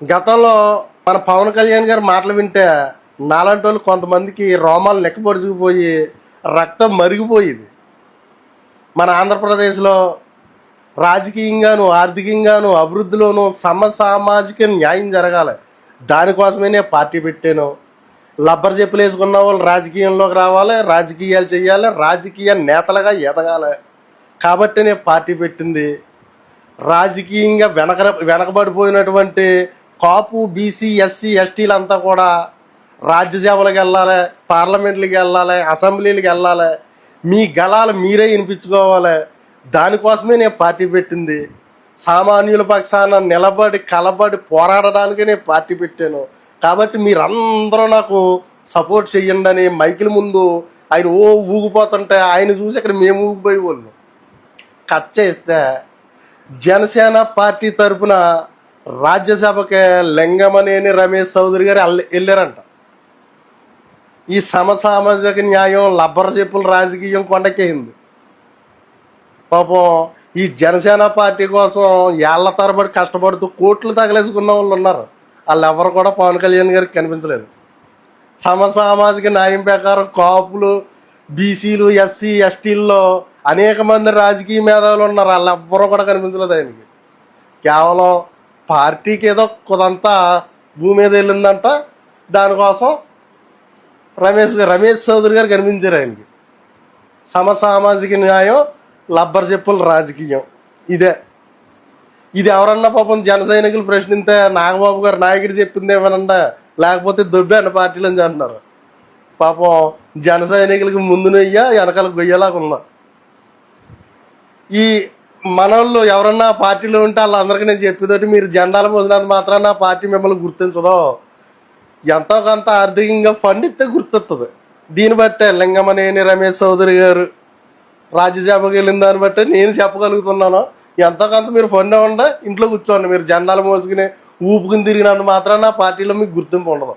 గతంలో మన పవన్ కళ్యాణ్ గారి మాటలు వింటే నాలాంటి వాళ్ళు కొంతమందికి రోమాలు నెక్కపరుచుకుపోయి రక్తం మరిగిపోయేది. మన ఆంధ్రప్రదేశ్లో రాజకీయంగాను ఆర్థికంగాను అభివృద్ధిలోనూ సామాజిక న్యాయం జరగాలి. దానికోసమే నేను పార్టీ పెట్టాను. లబ్బర్ చెప్పులు వేసుకున్న వాళ్ళు రాజకీయంలోకి రావాలి, రాజకీయాలు చేయాలి, రాజకీయ నేతలుగా ఎదగాలి. కాబట్టి నేను పార్టీ పెట్టింది. రాజకీయంగా వెనకబడిపోయినటువంటి కాపు, బీసీ, ఎస్సీ, ఎస్టీలంతా కూడా రాజ్యసభలకు వెళ్ళాలి, పార్లమెంట్లకు వెళ్ళాలి, అసెంబ్లీలకు వెళ్ళాలి, మీ గళాలు మీరే వినిపించుకోవాలి. దానికోసమే నేను పార్టీ పెట్టింది. సామాన్యుల పక్షాన నిలబడి కలబడి పోరాడడానికి నేను పార్టీ పెట్టాను. కాబట్టి మీరందరూ నాకు సపోర్ట్ చెయ్యండి అని మైకుల ముందు ఆయన ఊగిపోతుంటే ఆయన చూసి ఇక్కడ మేము ఊగిపోయే వాళ్ళు. కట్ చేస్తే జనసేన పార్టీ తరఫున రాజ్యసభకి లింగమనేని రమేష్ చౌదరి గారు వెళ్ళారంట. ఈ సమసామాజిక న్యాయం లబ్బర్ చెప్పుల రాజకీయం కొండకేయింది. పాపం ఈ జనసేన పార్టీ కోసం ఏళ్ల తరబడి కష్టపడుతూ కోట్లు తగలేసుకున్న వాళ్ళు ఉన్నారు. వాళ్ళు ఎవరు కూడా పవన్ కళ్యాణ్ గారికి కనిపించలేదు. సమసామాజిక న్యాయం ప్రకారం కాపులు, బీసీలు, ఎస్సీ, ఎస్టీల్లో అనేక మంది రాజకీయ మేధావులు ఉన్నారు. వాళ్ళు ఎవ్వరూ కూడా కనిపించలేదు ఆయనకి. కేవలం పార్టీకి ఏదో కొంత భూమి మీద వెళ్ళిందంట, దానికోసం రమేష్ చౌదరి గారు కనిపించారు ఆయనకి. సమసామాజిక న్యాయం, లబ్బర్ చెప్పుల రాజకీయం ఇది ఎవరన్నా పాపం జన సైనికులు ప్రశ్నిస్తే నాగబాబు గారు నాయకుడు చెప్పింది ఏమనంట, లేకపోతే దొబ్బే అన్న పార్టీలు అని అంటున్నారు. పాపం జన సైనికులకి ముందు నెయ్య వెనకాల గొయ్యేలాగా ఉన్నా. ఈ మనోళ్ళు ఎవరన్నా పార్టీలో ఉంటే వాళ్ళందరికీ నేను చెప్పేదోటి, మీరు జెండాలు మోసినంత మాత్రాన పార్టీ మిమ్మల్ని గుర్తించదో. ఎంతో కొంత ఆర్థికంగా ఫండ్ ఇస్తే గుర్తొస్తుంది. దీన్ని బట్టే లింగమనేని రమేష్ చౌదరి గారు రాజ్యసభకి వెళ్ళిన దాన్ని బట్టి నేను చెప్పగలుగుతున్నాను. ఎంతో కొంత మీరు ఫండ్ ఇవ్వండి, ఇంట్లో కూర్చోండి. మీరు జెండాలు మోసుకుని ఊపుకుని తిరిగినంత మాత్రాన పార్టీలో మీకు గుర్తింపు ఉండదు.